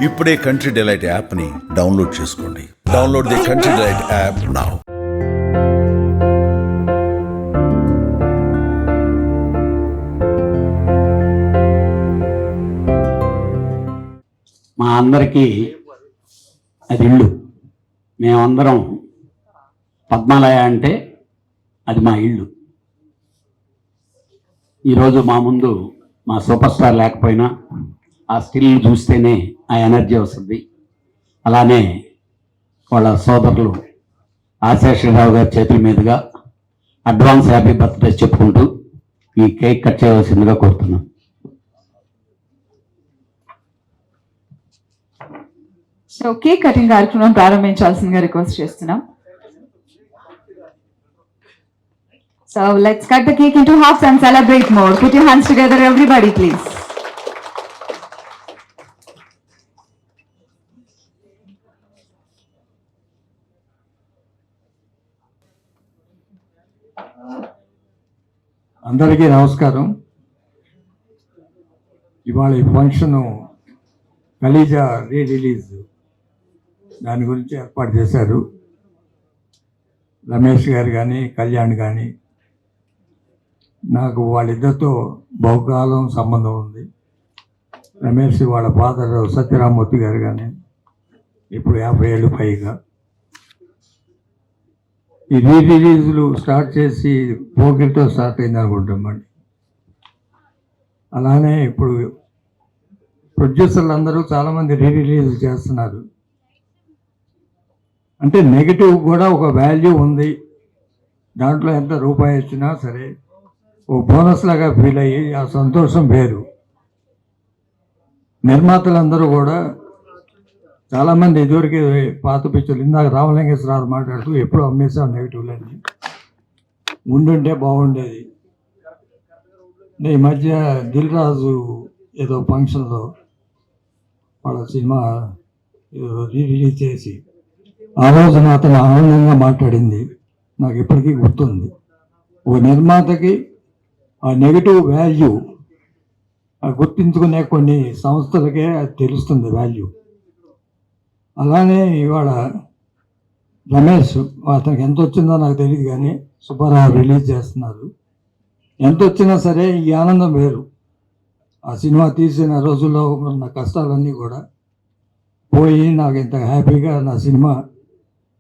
ఇప్పుడే country delight యాప్ని download చేసుకోండి. Download the country delight app now. మా అందరికీ అది ఇల్లు. మేమందరం పద్మాలయ అంటే అది మా ఇల్లు. ఈరోజు మా ముందు మా సూపర్ స్టార్ లేకపోయినా ఆ స్టిల్ చూస్తేనే ఆ ఎనర్జీ వస్తుంది. అలానే వాళ్ళ సోదరులు ఆశేషరావు గారి చేతుల మీదుగా అడ్వాన్స్ హ్యాపీ బర్త్డే చెప్పుకుంటూ ఈ కేక్ కట్ చేయవలసిందిగా కోరుతున్నాం. సో కేక్ కటింగ్ కార్యక్రమం ప్రారంభించాల్సిందిగా రిక్వెస్ట్ చేస్తున్నాం. So let's cut the cake into halves and celebrate more. Put your hands together, everybody, please. అందరికీ నమస్కారం. ఇవాళ ఈ ఫంక్షను కలీజా రిలీజ్ దాని గురించి ఏర్పాటు చేశారు. రమేష్ గారు కానీ కళ్యాణ్ కానీ నాకు వాళ్ళిద్దరితో బహుకాలం సంబంధం ఉంది. రమేష్ వాళ్ళ ఫాదర్ సత్యరామూర్తి గారు కానీ ఇప్పుడు 50 ఏళ్ళు పైగా. ఈ రిలీజులు స్టార్ట్ చేసి పోకిరితో స్టార్ట్ అయింది అనుకుంటామండి. అలానే ఇప్పుడు ప్రొడ్యూసర్లు అందరూ చాలామంది రిలీజ్ చేస్తున్నారు. అంటే నెగిటివ్ కూడా ఒక వాల్యూ ఉంది. దాంట్లో ఎంత రూపాయి ఇచ్చినా సరే ఓ బోనస్ లాగా ఫీల్ అయ్యి ఆ సంతోషం వేరు. నిర్మాతలందరూ కూడా చాలామంది ఇదివరకు పాత పిక్చర్లు ఇందాక రామలింగేశ్వరరావు మాట్లాడుతూ ఎప్పుడు అమ్మేసాం నెగిటివ్లన్నీ ఉండుంటే బాగుండేది. ఈ మధ్య దిల్ రాజు ఏదో ఫంక్షన్లో వాళ్ళ సినిమా రిలీజ్ చేసి ఆ రోజున అతను ఆనందంగా మాట్లాడింది నాకు ఇప్పటికీ గుర్తుంది. ఓ నిర్మాతకి ఆ నెగిటివ్ వాల్యూ గుర్తించుకునే కొన్ని సంస్థలకే అది తెలుస్తుంది వాల్యూ. అలానే ఇవాళ రమేష్ అతనికి ఎంత వచ్చిందో నాకు తెలియదు కానీ సుబ్బారావు రిలీజ్ చేస్తున్నారు. ఎంత వచ్చినా సరే ఈ ఆనందం వేరు. ఆ సినిమా తీసిన రోజుల్లో ఉన్న కష్టాలన్నీ కూడా పోయి నాకు ఇంత హ్యాపీగా నా సినిమా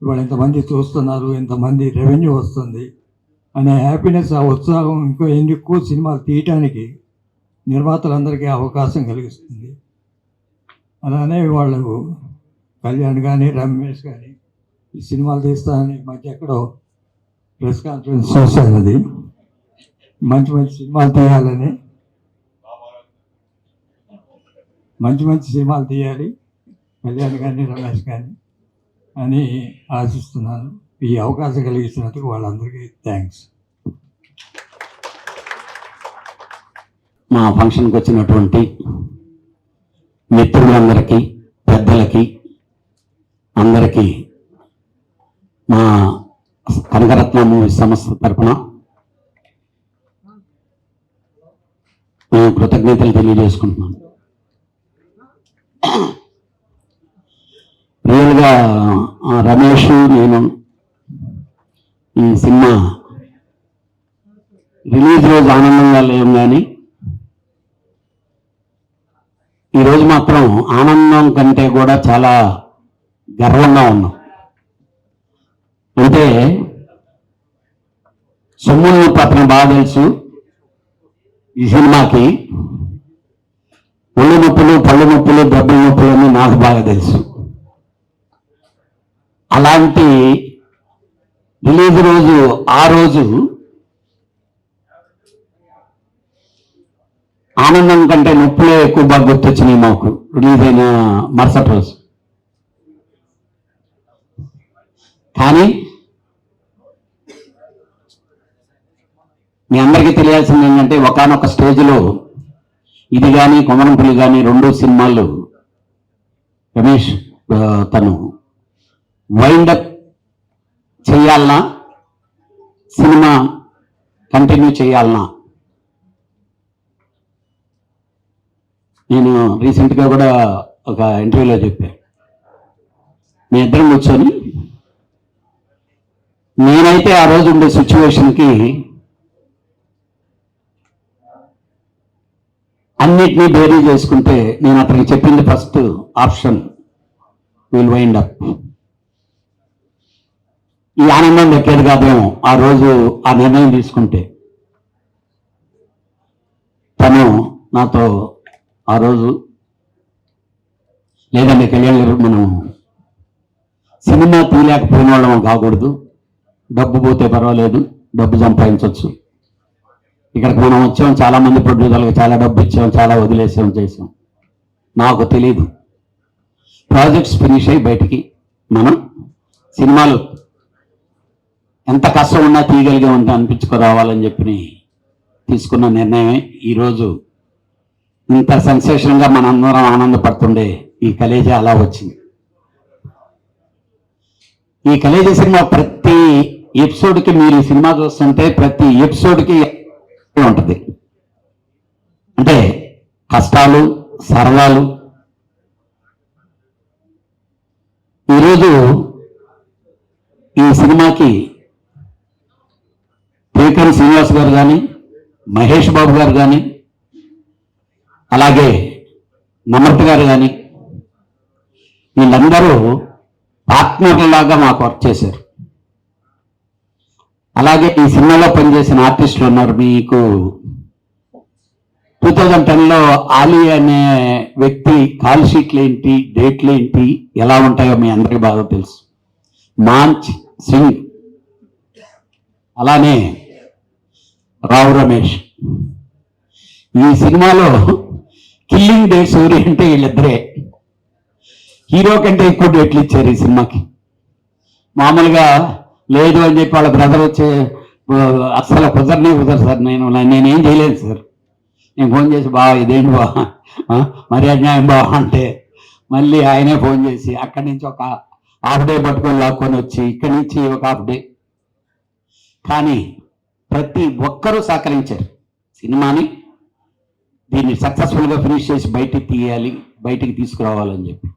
ఇవాళ ఇంతమంది చూస్తున్నారు, ఇంతమంది రెవెన్యూ వస్తుంది అనే హ్యాపీనెస్, ఆ ఉత్సాహం ఇంకో ఎక్కువ సినిమాలు తీయటానికి నిర్మాతలందరికీ అవకాశం కలిగిస్తుంది. అలానే వాళ్ళు కళ్యాణ్ కానీ రమేష్ కానీ ఈ సినిమాలు తీస్తానని మధ్య ఎక్కడో ప్రెస్ కాన్ఫరెన్స్ చూశానది. మంచి మంచి సినిమాలు తీయాలని, మంచి మంచి సినిమాలు తీయాలి కళ్యాణ్ కానీ రమేష్ కానీ అని ఆశిస్తున్నాను. ఈ అవకాశం కలిగించినందుకు వాళ్ళందరికీ థ్యాంక్స్. మా ఫంక్షన్కి వచ్చినటువంటి మిత్రులందరికీ, పెద్దలకి అందరికీ మా కనకరత్న మూవీ సంస్థ తరఫున మేము కృతజ్ఞతలు తెలియజేసుకుంటున్నాను. రియల్గా రమేష్ నేను ఈ సినిమా రిలీజ్ రోజు ఆనందంగా లేము, కానీ ఈరోజు మాత్రం ఆనందం కంటే కూడా చాలా గర్వంగా ఉన్నాం. అంటే సొమ్ములు అతను బాగా తెలుసు. ఈ సినిమాకి ఒళ్ళు నొప్పులు, పళ్ళు నొప్పులు, దెబ్బల నొప్పులు అని నాకు బాగా తెలుసు. అలాంటి రిలీజ్ రోజు ఆ రోజు ఆనందం కంటే నొప్పులే ఎక్కువ బాగా గుర్తొచ్చినాయి మాకు రిలీజ్ అయిన మరుసటి రోజు. కానీ మీ అందరికీ తెలియాల్సింది ఏంటంటే ఒకానొక స్టేజ్లో ఇది కానీ కొమరంపులి కానీ 2 సినిమాలు రమేష్ తను వైండప్ చేయాలనా, సినిమా కంటిన్యూ చేయాలనా. నేను రీసెంట్గా కూడా ఒక ఇంటర్వ్యూలో చెప్పారు. మీ ఇద్దరం కూర్చొని నేనైతే ఆ రోజు ఉండే సిచ్యువేషన్కి అన్నిటినీ బేరీ చేసుకుంటే నేను అతనికి చెప్పింది first option will wind up. ఈ ఆనందం దక్కేది కాదేమో ఆ రోజు ఆ నిర్ణయం తీసుకుంటే. తను నాతో ఆ రోజు లేదండి కళ్యాణ్ గారు, మనం సినిమా తీయలేకపోయిన వాళ్ళం కాకూడదు, డబ్బు పోతే పర్వాలేదు, డబ్బు సంపాదించవచ్చు. ఇక్కడికి మనం వచ్చాం, చాలా మంది ప్రొడ్యూసర్లకు చాలా డబ్బు ఇచ్చాం, చాలా వదిలేసాం, చేసాం. నాకు తెలీదు ప్రాజెక్ట్స్ ఫినిష్ అయ్యి బయటికి మనం సినిమాలు ఎంత కష్టం ఉన్నా తీయగలిగే ఉంటే అనిపించుకురావాలని చెప్పి తీసుకున్న నిర్ణయమే ఈరోజు ఇంత సెన్సేషన్గా మనందరం ఆనందపడుతుండే ఈ కలేజా అలా వచ్చింది. ఈ కలేజా సినిమా ప్రతి ఎపిసోడ్కి, మీరు ఈ సినిమా చూస్తుంటే ప్రతి ఎపిసోడ్కి ఉంటుంది. అంటే కష్టాలు, సరదాలు. ఈరోజు ఈ సినిమాకి త్రివిక్రమ్ శ్రీనివాస్ గారు కానీ, మహేష్ బాబు గారు కానీ, అలాగే నమ్రత గారు కానీ, వీళ్ళందరూ పార్ట్నర్లాగా మాకు వర్క్ చేశారు. అలాగే ఈ సినిమాలో పనిచేసిన ఆర్టిస్టులు ఉన్నారు. మీకు 2010లో ఆలీ అనే వ్యక్తి కాల్ షీట్లు ఏంటి, డేట్లు ఏంటి, ఎలా ఉంటాయో మీ అందరికీ బాగా తెలుసు. మాంచ్ సింగ్, అలానే రావు రమేష్. ఈ సినిమాలో కిల్లింగ్ డేట్స్ ఎవరి అంటే వీళ్ళిద్దరే. హీరో కంటే ఎక్కువ డేట్లు ఇచ్చారు ఈ సినిమాకి. మామూలుగా లేదు అని చెప్పి వాళ్ళ బ్రదర్ వచ్చే అస్సలు కుదరదు సార్, నేనేం చేయలేదు సార్. నేను ఫోన్ చేసి బావ ఇదేంటి బావ మరి అన్యాయం బావ అంటే మళ్ళీ ఆయనే ఫోన్ చేసి అక్కడి నుంచి ఒక హాఫ్ డే పట్టుకొని లాక్కొని వచ్చి ఇక్కడి నుంచి ఒక హాఫ్ డే. కానీ ప్రతి ఒక్కరూ సహకరించారు సినిమాని. దీన్ని సక్సెస్ఫుల్గా ఫినిష్ చేసి బయటికి తీయాలి, బయటికి తీసుకురావాలని చెప్పి.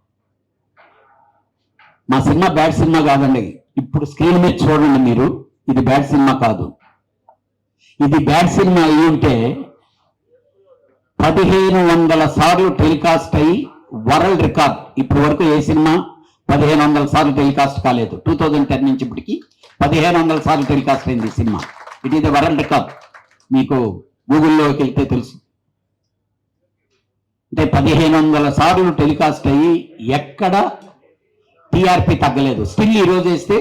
మా సినిమా బ్యాడ్ సినిమా కాదండి. ఇప్పుడు స్క్రీన్ మీద చూడండి మీరు, ఇది బ్యాడ్ సినిమా కాదు. ఇది బ్యాడ్ సినిమా అయి ఉంటే 1500 సార్లు టెలికాస్ట్ అయ్యి వరల్డ్ రికార్డ్. ఇప్పటి వరకు ఏ సినిమా 1500 సార్లు టెలికాస్ట్ కాలేదు. 2010 నుంచి ఇప్పటికి 1500 సార్లు టెలికాస్ట్ అయింది ఈ cinema. It is the world record. మీకు గూగుల్లోకి వెళ్తే తెలుసు. అంటే 1500 సార్లు టెలికాస్ట్ అయ్యి ఎక్కడ టీఆర్పీ తగ్గలేదు. స్టిల్ ఈరోజు వేస్తే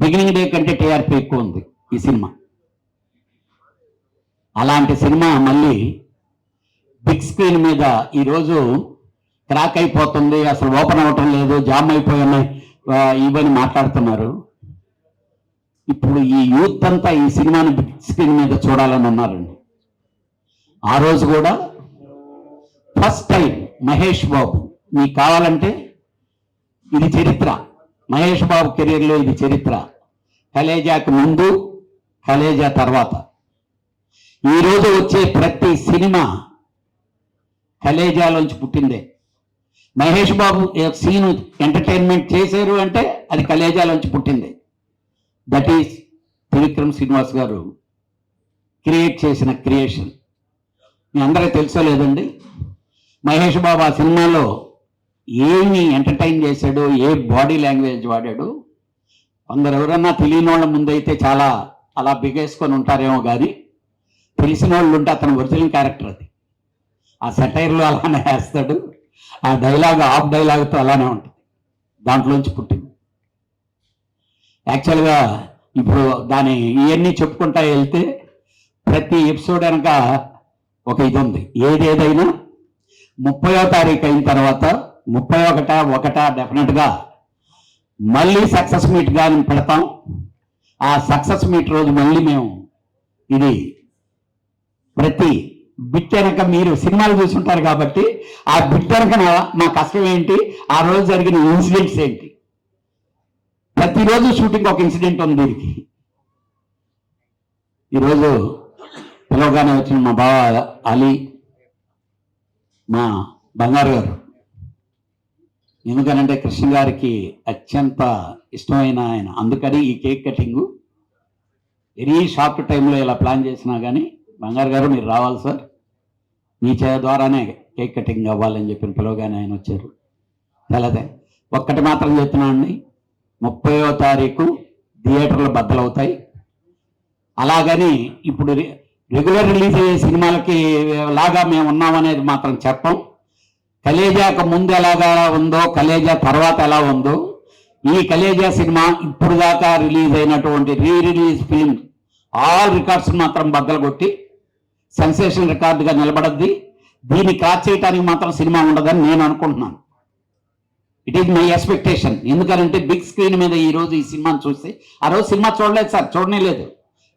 బిగినింగ్ డే కంటే టీఆర్పీ ఎక్కువ ఉంది ఈ సినిమా. అలాంటి సినిమా మళ్ళీ బిగ్ స్క్రీన్ మీద ఈరోజు క్రాక్ అయిపోతుంది, అసలు ఓపెన్ అవ్వటం లేదు, జామ్ అయిపోయినాయి ఇవన్నీ మాట్లాడుతున్నారు. ఇప్పుడు ఈ యూత్ అంతా ఈ సినిమాని బిగ్ స్క్రీన్ మీద చూడాలని ఉన్నారండి. ఆ రోజు కూడా ఫస్ట్ టైం మహేష్ బాబు, మీకు కావాలంటే ఇది చరిత్ర. మహేష్ బాబు కెరీర్లో ఇది చరిత్ర. కలేజాకు ముందు, కలేజా తర్వాత. ఈరోజు వచ్చే ప్రతి సినిమా కలేజాలోంచి పుట్టిందే. మహేష్ బాబు సీన్ ఎంటర్టైన్మెంట్ చేశారు అంటే అది కలేజాలోంచి పుట్టిందే. దట్ ఈస్ త్రివిక్రమ్ శ్రీనివాస్ గారు క్రియేట్ చేసిన క్రియేషన్. మీ అందరికీ తెలుసో లేదండి, మహేష్ బాబు ఆ సినిమాలో ఏమి ఎంటర్టైన్ చేశాడు, ఏ బాడీ లాంగ్వేజ్ వాడాడు. కొందరు ఎవరన్నా తెలియని వాళ్ళ ముందైతే చాలా అలా బిగేసుకొని ఉంటారేమో, కానీ తెలిసిన వాళ్ళు ఉంటే అతను ఒరిజినల్ క్యారెక్టర్ అది. ఆ సెటైర్లో అలానే వేస్తాడు, ఆ డైలాగ్ ఆఫ్ డైలాగ్తో అలానే ఉంటుంది. దాంట్లోంచి పుట్టింది. యాక్చువల్గా ఇప్పుడు దాని ఇవన్నీ చెప్పుకుంటా వెళ్తే ప్రతి ఎపిసోడ్ వెనక ఒక ఇది ఉంది. ఏదేదైనా 30వ తారీఖు అయిన తర్వాత 31 డెఫినెట్గా మళ్ళీ సక్సెస్ మీట్ కానీ పెడతాం. ఆ సక్సెస్ మీట్ రోజు మళ్ళీ మేము ఇది ప్రతి బిట్ వెనక, మీరు సినిమాలు చూసుంటారు కాబట్టి ఆ బిట్ వెనక మా కష్టం ఏంటి, ఆ రోజు జరిగిన ఇన్సిడెంట్స్ ఏంటి, ప్రతిరోజు షూటింగ్ ఒక ఇన్సిడెంట్ ఉంది దీనికి. ఈరోజు పిలవగానే వచ్చిన మా బావ అలీ, మా బంగారు గారు, ఎందుకనంటే కృష్ణ గారికి అత్యంత ఇష్టమైన ఆయన, అందుకని ఈ కేక్ కటింగ్ వెరీ షార్ట్ టైంలో ఇలా ప్లాన్ చేసినా కానీ బంగారు గారు మీరు రావాలి సార్, మీ ద్వారానే కేక్ కటింగ్ అవ్వాలని చెప్పిన పిలవగానే ఆయన వచ్చారు. తెలదే ఒక్కటి మాత్రం చెప్తున్నా అండి, 30వ తారీఖు థియేటర్లు బద్దలవుతాయి. అలాగని ఇప్పుడు రెగ్యులర్ రిలీజ్ అయ్యే సినిమాలకి లాగా మేము ఉన్నామనేది మాత్రం చెప్పం. కలేజాకు ముందు ఎలాగా ఉందో, కలేజా తర్వాత ఎలా ఉందో, ఈ కలేజా సినిమా ఇప్పుడు దాకా రిలీజ్ అయినటువంటి రిలీజ్ ఫిల్మ్ ఆల్ రికార్డ్స్ మాత్రం బద్దలు కొట్టి సెన్సేషన్ రికార్డుగా నిలబడద్ది. దీన్ని క్రాస్ చేయడానికి మాత్రం సినిమా ఉండదని నేను అనుకుంటున్నాను. It is my expectation. ఎందుకంటే బిగ్ స్క్రీన్ మీద ఈ రోజు ఈ సినిమాని చూస్తే, ఆ రోజు సినిమా చూడలేదు సార్, చూడనే లేదు.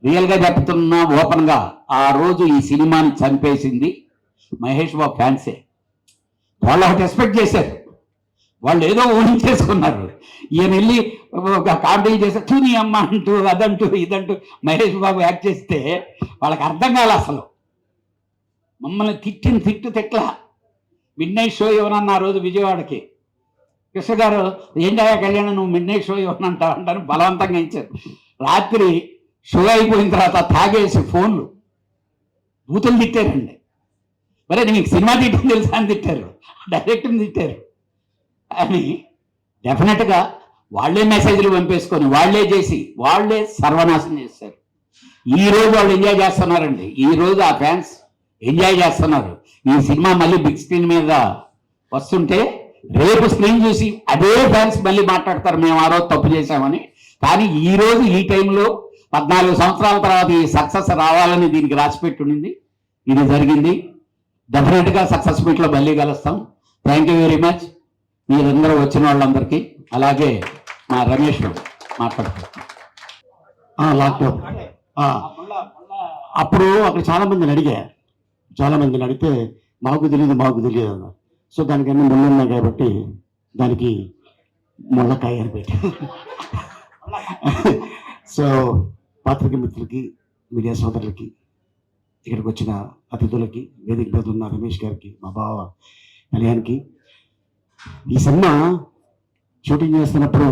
రియల్గా చెప్తున్నా ఓపెన్గా, ఆ రోజు ఈ సినిమాని చంపేసింది మహేష్ బాబు ఫ్యాన్సే. వాళ్ళు ఒకటి ఎక్స్పెక్ట్ చేశారు, వాళ్ళు ఏదో ఊహించేసుకున్నారు. ఈయన వెళ్ళి ఒక కామెడీ చేస్తే చూని అమ్మ అంటూ అదంటూ ఇదంటూ మహేష్ బాబు యాక్ట్ చేస్తే వాళ్ళకి అర్థం కాలే అసలు. మమ్మల్ని తిట్ల మిడ్ నైట్ షో ఇవ్వనన్న ఆ రోజు విజయవాడకి. కృష్ణ గారు ఏంటయ్యా కళ్యాణం నువ్వు మిడ్ నైట్ షో ఇవ్వనంటావు అంటారు, బలవంతంగా ఇచ్చారు. రాత్రి షో అయిపోయిన తర్వాత తాగేసి ఫోన్లు బూతులు తిట్టారండి. మరి నీకు సినిమా తిట్టం తెలుసా అని తిట్టారు, డైరెక్ట్ని తిట్టారు. అని డెఫినెట్గా వాళ్ళే మెసేజ్లు పంపేసుకొని వాళ్ళే చేసి వాళ్ళే సర్వనాశనం చేశారు. ఈరోజు వాళ్ళు ఎంజాయ్ చేస్తున్నారండి, ఈరోజు ఆ ఫ్యాన్స్ ఎంజాయ్ చేస్తున్నారు. ఈ సినిమా మళ్ళీ బిగ్ స్క్రీన్ మీద వస్తుంటే రేపు స్క్రీన్ చూసి అదే ఫ్యాన్స్ మళ్ళీ మాట్లాడతారు మేము ఆ రోజు తప్పు చేశామని. కానీ ఈరోజు ఈ టైంలో 14 సంవత్సరాల తర్వాత ఈ సక్సెస్ రావాలని దీనికి రాసిపెట్టి ఉండింది, ఇది జరిగింది. డెఫినెట్గా సక్సెస్ మీట్లో మళ్ళీ కలుస్తాం. థ్యాంక్ యూ వెరీ మచ్ మీరందరూ వచ్చిన వాళ్ళందరికీ. అలాగే మా రమేష్ మాట్లాడుతారు. లాక్డౌన్ అప్పుడు అక్కడ చాలా మందిని అడిగితే మాకు తెలియదు అన్నారు. సో దానికన్నీ ముళ్ళు ఉన్నాయి కాబట్టి దానికి ముళ్ళకాయ అని పెట్టి సో పాత్రిక మిత్రులకి, మీడియా సోదరులకి, ఇక్కడికి వచ్చిన అతిథులకి, వేదిక మీద ఉన్న రమేష్ గారికి, మా బావ కళ్యాణ్కి, ఈ సినిమా షూటింగ్ చేస్తున్నప్పుడు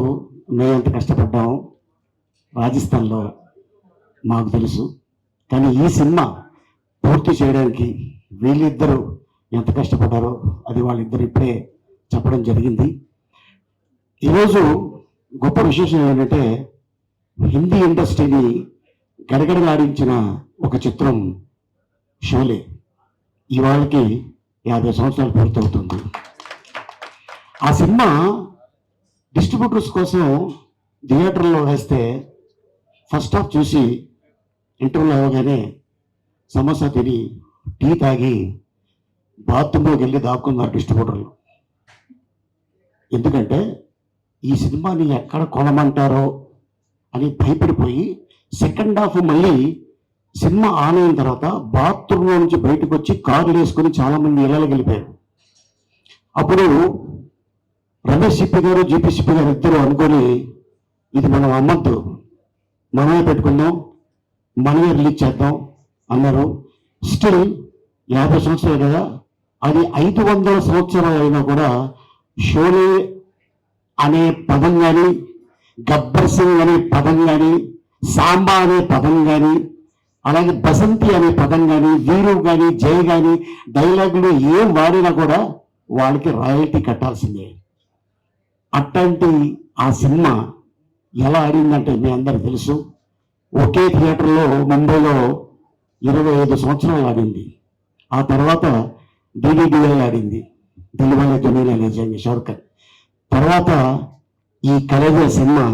మేము ఎంత కష్టపడ్డాము రాజస్థాన్లో మాకు తెలుసు. కానీ ఈ సినిమా పూర్తి చేయడానికి వీళ్ళిద్దరూ ఎంత కష్టపడ్డారో అది వాళ్ళిద్దరు ఇప్పుడే చెప్పడం జరిగింది. ఈరోజు గొప్ప విశేషం ఏంటంటే హిందీ ఇండస్ట్రీని గడగడలాడించిన ఒక చిత్రం షోలే ఇవాళకి 50 సంవత్సరాలు పూర్తవుతుంది. ఆ సినిమా డిస్ట్రిబ్యూటర్స్ కోసం థియేటర్లో వేస్తే ఫస్ట్ హాఫ్ చూసి ఇంటర్వ్యూలో అవ్వగానే సమోసా తిని టీ తాగి బాత్రూంలోకి వెళ్ళి దాక్కున్నారు డిస్ట్రిబ్యూటర్లు. ఎందుకంటే ఈ సినిమాని ఎక్కడ కొనమంటారో అని భయపడిపోయి సెకండ్ హాఫ్ మళ్ళీ సినిమా ఆన్ అయిన తర్వాత బాత్రూంలో నుంచి బయటకు వచ్చి కార్లు వేసుకొని చాలామంది ఇళ్ళకి వెళ్ళిపోయారు. అప్పుడు రమేష్ సిప్పి గారు, జీపీ సిప్పి గారు ఇద్దరు అనుకొని ఇది మనం అమ్మద్దు, మనమే పెట్టుకుందాం, మనమే రిలీజ్ చేద్దాం అన్నారు. స్టిల్ 50 సంవత్సరాలు కదా, అది 500 సంవత్సరాలు అయినా కూడా షోలే అనే పదం కానీ, గబ్బర్ సింగ్ అనే పదం కానీ, సాంబా అనే పదం కానీ, అలాగే బసంతి అనే పదం కానీ, వీరు కానీ, జై కానీ డైలాగులు ఏం వాడినా కూడా వాళ్ళకి రాయల్టీ కట్టాల్సిందే. అట్లాంటి ఆ సినిమా ఎలా ఆడిందంటే మీ అందరికి తెలుసు. ఒకే థియేటర్లో ముంబైలో 25 సంవత్సరాలు ఆడింది. ఆ తర్వాత డిడిడిఐ ఆడింది, దిల్వాలే దునియా లే జాయేంగే షారుఖ్ ఖాన్. తర్వాత ఈ కలేజా సినిమా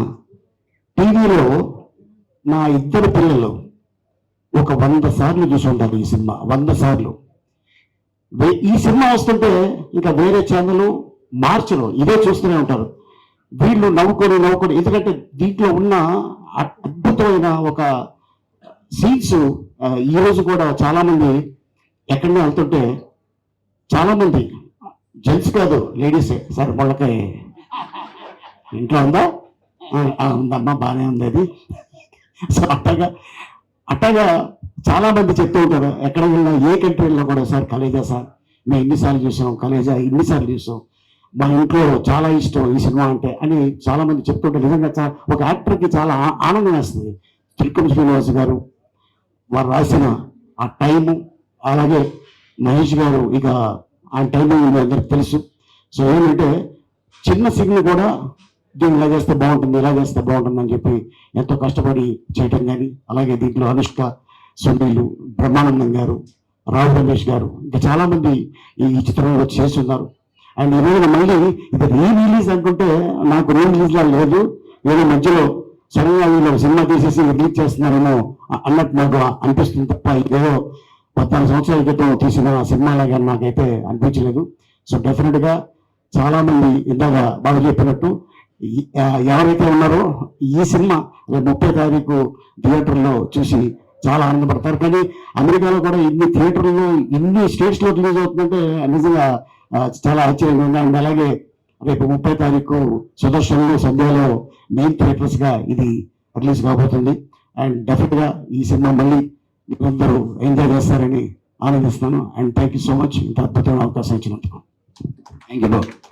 టీవీలో నా ఇద్దరు పిల్లలు ఒక 100 సార్లు చూసి ఉంటారు. ఈ సినిమా 100 సార్లు. ఈ సినిమా వస్తుంటే ఇంకా వేరే ఛానల్ మార్చరు, ఇదే చూస్తూనే ఉంటారు. వీళ్ళు నవ్వుకొని ఎందుకంటే దీంట్లో ఉన్న అద్భుతమైన ఒక సీన్స్ ఈరోజు కూడా చాలామంది ఎక్కడనే వెళ్తుంటే చాలామంది జెంట్స్ కాదు లేడీసే, సార్ మొళ్ళకాయ ఇంట్లో ఉందా, ఉందమ్మా బాగానే ఉంది అది. సో అట్టగా చాలామంది చెప్తూ ఉంటారు ఎక్కడ వెళ్ళినా, ఏ కంట్రీలో కూడా సార్ కలేజా సార్ మేము ఎన్నిసార్లు చూసాం, కలేజా ఇన్నిసార్లు చూసాం మా ఇంట్లో చాలా ఇష్టం ఈ సినిమా అంటే అని చాలా మంది చెప్తుంటే నిజంగా ఒక యాక్టర్కి చాలా ఆనందం వేస్తుంది. త్రికం శ్రీనివాస్ గారు వారు రాసిన ఆ టైము, అలాగే మహేష్ గారు ఇక ఆయన టైమింగ్ మీ అందరికి తెలుసు. సో ఏంటంటే చిన్న సిగ్నల్ కూడా దీన్ని ఇలా చేస్తే బాగుంటుంది, ఇలా చేస్తే బాగుంటుంది అని చెప్పి ఎంతో కష్టపడి చేయటం కానీ, అలాగే దీంట్లో అనుష్క, సునీలు, బ్రహ్మానందం గారు, రావు రమేష్ గారు, ఇంకా చాలా మంది ఈ చిత్రంలో వచ్చి చేస్తున్నారు. అండ్ ఈరోజు మళ్ళీ ఇది రిలీజ్ అనుకుంటే నాకు రిలీజ్ లా లేదు, ఏదో మధ్యలో సడన్గా వీళ్ళు సినిమా తీసేసి రిలీజ్ చేస్తున్నారేమో అన్నట్టు నాకు అనిపిస్తుంది తప్ప ఇదేదో 14 సంవత్సరాల క్రితం తీసిన సినిమా లాగా నాకైతే అనిపించలేదు. సో డెఫినెట్ గా చాలా మంది ఇందాక బాగా చెప్పినట్టు ఎవరైతే ఉన్నారో ఈ సినిమా 30వ తారీఖు థియేటర్లో చూసి చాలా ఆనందపడతారు. కానీ అమెరికాలో కూడా ఇన్ని థియేటర్లో ఇన్ని స్టేట్స్ లో రిలీజ్ అవుతుందంటే నిజంగా చాలా ఆశ్చర్యంగా ఉంది. అండ్ అలాగే రేపు 30వ తారీఖు సుదర్శన్లో సంధ్యలో మెయిన్ థియేటర్స్ గా ఇది రిలీజ్ కాబోతుంది. అండ్ డెఫినెట్ గా ఈ సినిమా మళ్ళీ మీరందరూ ఎంజాయ్ చేస్తారని ఆనందిస్తున్నాను. And thank you so much ఇంత అద్భుతమైన అవకాశం ఇచ్చినందుకు. Thank you.